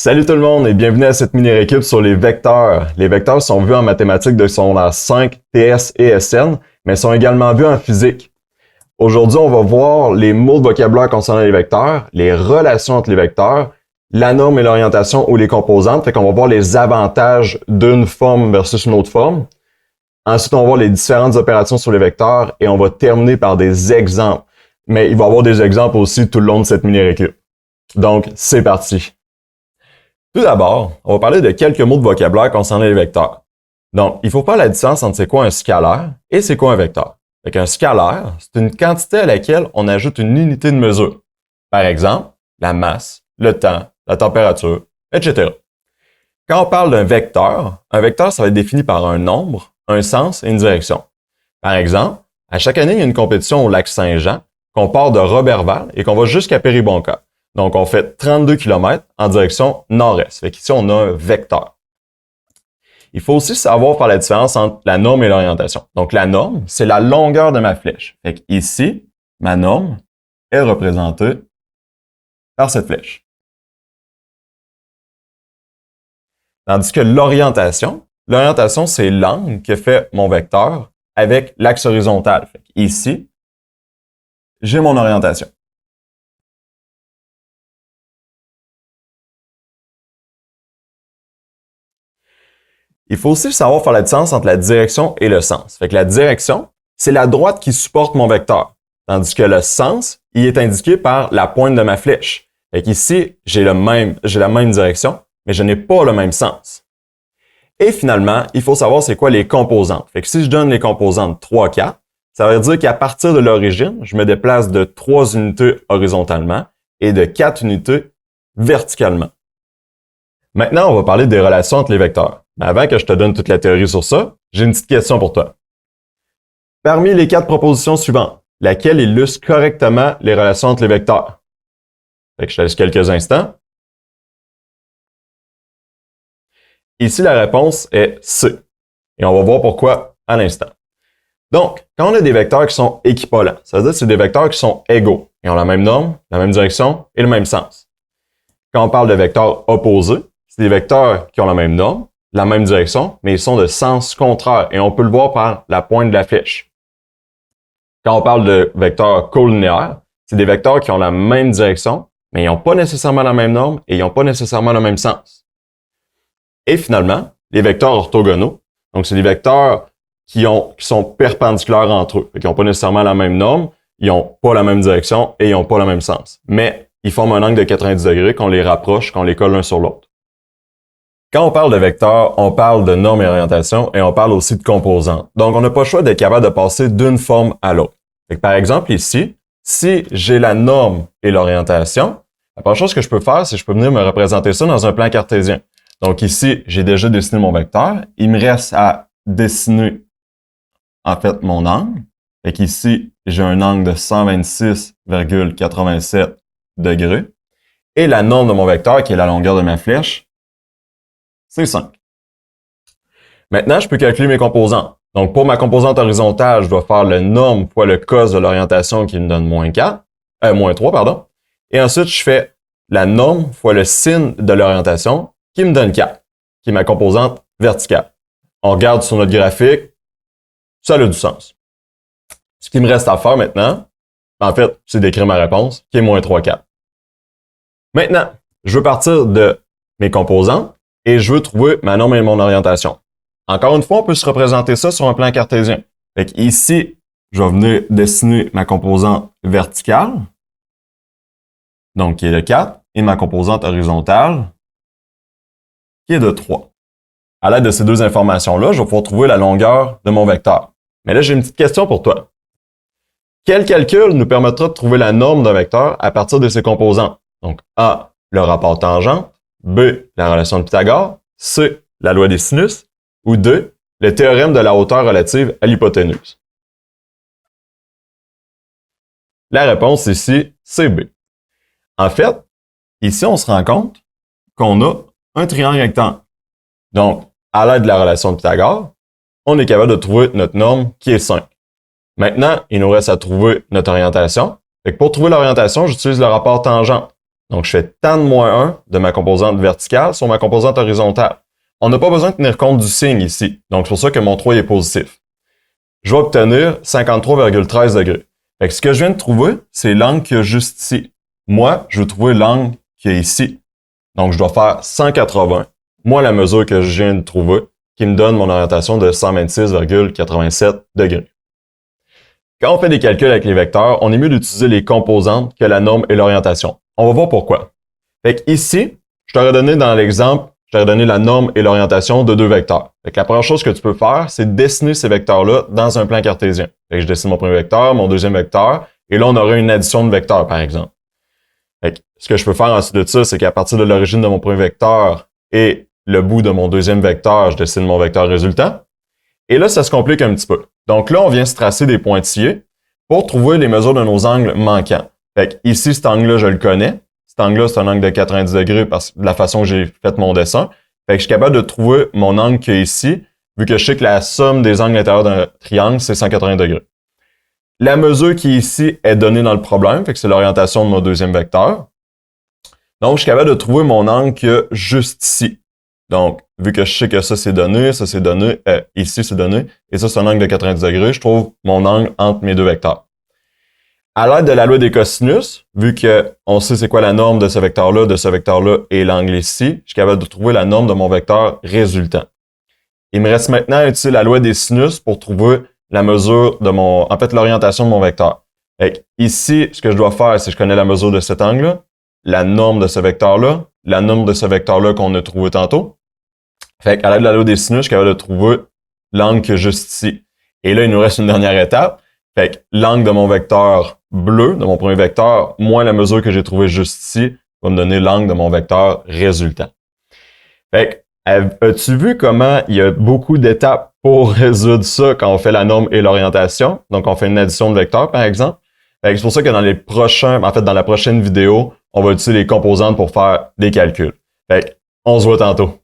Salut tout le monde et bienvenue à cette mini-récup sur les vecteurs. Les vecteurs sont vus en mathématiques de secondaire 5, TS et SN, mais sont également vus en physique. Aujourd'hui, on va voir les mots de vocabulaire concernant les vecteurs, les relations entre les vecteurs, la norme et l'orientation ou les composantes. Fait qu'on va voir les avantages d'une forme versus une autre forme. Ensuite, on va voir les différentes opérations sur les vecteurs et on va terminer par des exemples. Mais il va y avoir des exemples aussi tout le long de cette mini-récup. Donc, c'est parti. Tout d'abord, on va parler de quelques mots de vocabulaire concernant les vecteurs. Donc, il faut faire la différence entre c'est quoi un scalaire et c'est quoi un vecteur. Un scalaire, c'est une quantité à laquelle on ajoute une unité de mesure. Par exemple, la masse, le temps, la température, etc. Quand on parle d'un vecteur, un vecteur, ça va être défini par un nombre, un sens et une direction. Par exemple, à chaque année, il y a une compétition au lac Saint-Jean qu'on part de Roberval et qu'on va jusqu'à Péribonka. Donc, on fait 32 km en direction nord-est. Fait qu'ici, on a un vecteur. Il faut aussi savoir faire la différence entre la norme et l'orientation. Donc, la norme, c'est la longueur de ma flèche. Fait qu'ici, ma norme est représentée par cette flèche. Tandis que l'orientation, c'est l'angle que fait mon vecteur avec l'axe horizontal. Fait qu'ici, j'ai mon orientation. Il faut aussi savoir faire la différence entre la direction et le sens. Fait que la direction, c'est la droite qui supporte mon vecteur. Tandis que le sens, il est indiqué par la pointe de ma flèche. Fait qu'ici, j'ai la même direction, mais je n'ai pas le même sens. Et finalement, il faut savoir c'est quoi les composantes. Fait que si je donne les composantes 3, 4, ça veut dire qu'à partir de l'origine, je me déplace de 3 unités horizontalement et de 4 unités verticalement. Maintenant, on va parler des relations entre les vecteurs. Mais avant que je te donne toute la théorie sur ça, j'ai une petite question pour toi. Parmi les 4 propositions suivantes, laquelle illustre correctement les relations entre les vecteurs? Fait que je te laisse quelques instants. Ici, la réponse est C. Et on va voir pourquoi à l'instant. Donc, quand on a des vecteurs qui sont équivalents, ça veut dire que c'est des vecteurs qui sont égaux. Ils ont la même norme, la même direction et le même sens. Quand on parle de vecteurs opposés, c'est des vecteurs qui ont la même norme, la même direction, mais ils sont de sens contraire et on peut le voir par la pointe de la flèche. Quand on parle de vecteurs collinéaires, c'est des vecteurs qui ont la même direction, mais ils n'ont pas nécessairement la même norme et ils n'ont pas nécessairement le même sens. Et finalement, les vecteurs orthogonaux, donc c'est des vecteurs qui sont perpendiculaires entre eux, qui n'ont pas nécessairement la même norme, ils n'ont pas la même direction et ils n'ont pas le même sens. Mais ils forment un angle de 90 degrés qu'on les rapproche, qu'on les colle l'un sur l'autre. Quand on parle de vecteurs, on parle de normes et orientation et on parle aussi de composantes. Donc, on n'a pas le choix d'être capable de passer d'une forme à l'autre. Par exemple, ici, si j'ai la norme et l'orientation, la première chose que je peux faire, c'est que je peux venir me représenter ça dans un plan cartésien. Donc ici, j'ai déjà dessiné mon vecteur. Il me reste à dessiner, en fait, mon angle. Fait qu'ici, j'ai un angle de 126,87 degrés. Et la norme de mon vecteur, qui est la longueur de ma flèche, c'est 5. Maintenant, je peux calculer mes composantes. Donc, pour ma composante horizontale, je dois faire le norme fois le cos de l'orientation qui me donne moins 3, pardon. Et ensuite, je fais la norme fois le sin de l'orientation qui me donne 4, qui est ma composante verticale. On regarde sur notre graphique, ça a du sens. Ce qui me reste à faire maintenant, en fait, c'est d'écrire ma réponse, qui est moins 3, 4. Maintenant, je veux partir de mes composantes et je veux trouver ma norme et mon orientation. Encore une fois, on peut se représenter ça sur un plan cartésien. Fait qu'ici, je vais venir dessiner ma composante verticale, donc qui est de 4, et ma composante horizontale, qui est de 3. À l'aide de ces deux informations-là, je vais pouvoir trouver la longueur de mon vecteur. Mais là, j'ai une petite question pour toi. Quel calcul nous permettra de trouver la norme d'un vecteur à partir de ses composantes? Donc, A, le rapport tangente, B, la relation de Pythagore, C, la loi des sinus, ou D, le théorème de la hauteur relative à l'hypoténuse. La réponse ici, c'est B. En fait, ici, on se rend compte qu'on a un triangle rectangle. Donc, à l'aide de la relation de Pythagore, on est capable de trouver notre norme qui est 5. Maintenant, il nous reste à trouver notre orientation. Fait que pour trouver l'orientation, j'utilise le rapport tangente. Donc, je fais tan de moins 1 de ma composante verticale sur ma composante horizontale. On n'a pas besoin de tenir compte du signe ici. Donc, c'est pour ça que mon 3 est positif. Je vais obtenir 53,13 degrés. Fait que ce que je viens de trouver, c'est l'angle qu'il y a juste ici. Moi, je veux trouver l'angle qu'il y a ici. Donc, je dois faire 180, moins la mesure que je viens de trouver, qui me donne mon orientation de 126,87 degrés. Quand on fait des calculs avec les vecteurs, on est mieux d'utiliser les composantes que la norme et l'orientation. On va voir pourquoi. Fait que ici, je t'aurais donné dans l'exemple, je t'aurais donné la norme et l'orientation de deux vecteurs. Fait que la première chose que tu peux faire, c'est dessiner ces vecteurs-là dans un plan cartésien. Fait que je dessine mon premier vecteur, mon deuxième vecteur, et là, on aurait une addition de vecteurs, par exemple. Fait que ce que je peux faire ensuite de ça, c'est qu'à partir de l'origine de mon premier vecteur et le bout de mon deuxième vecteur, je dessine mon vecteur résultant. Et là, ça se complique un petit peu. Donc là, on vient se tracer des pointillés pour trouver les mesures de nos angles manquants. Fait que ici, cet angle-là, je le connais. Cet angle-là, c'est un angle de 90 degrés parce que de la façon que j'ai fait mon dessin. Fait que je suis capable de trouver mon angle qui est ici, vu que je sais que la somme des angles intérieurs d'un triangle, c'est 180 degrés. La mesure qui est ici est donnée dans le problème, fait que c'est l'orientation de mon deuxième vecteur. Donc, je suis capable de trouver mon angle qu'il y a juste ici. Donc, vu que je sais que ça c'est donné, ici c'est donné, et ça c'est un angle de 90 degrés, je trouve mon angle entre mes deux vecteurs. À l'aide de la loi des cosinus, vu qu'on sait c'est quoi la norme de ce vecteur-là et l'angle ici, je suis capable de trouver la norme de mon vecteur résultant. Il me reste maintenant à utiliser la loi des sinus pour trouver la mesure de l'orientation de mon vecteur. Fait ici, ce que je dois faire, c'est que je connais la mesure de cet angle-là, la norme de ce vecteur-là, la norme de ce vecteur-là qu'on a trouvé tantôt. Fait qu'à l'aide de la loi des sinus, je suis capable de trouver l'angle qui est juste ici. Et là, il nous reste une dernière étape. Fait que l'angle de mon vecteur bleu, de mon premier vecteur, moins la mesure que j'ai trouvée juste ici, va me donner l'angle de mon vecteur résultant. Fait que, as-tu vu comment il y a beaucoup d'étapes pour résoudre ça quand on fait la norme et l'orientation? Donc, on fait une addition de vecteurs, par exemple. Fait que c'est pour ça que dans la prochaine vidéo, on va utiliser les composantes pour faire des calculs. Fait que, on se voit tantôt.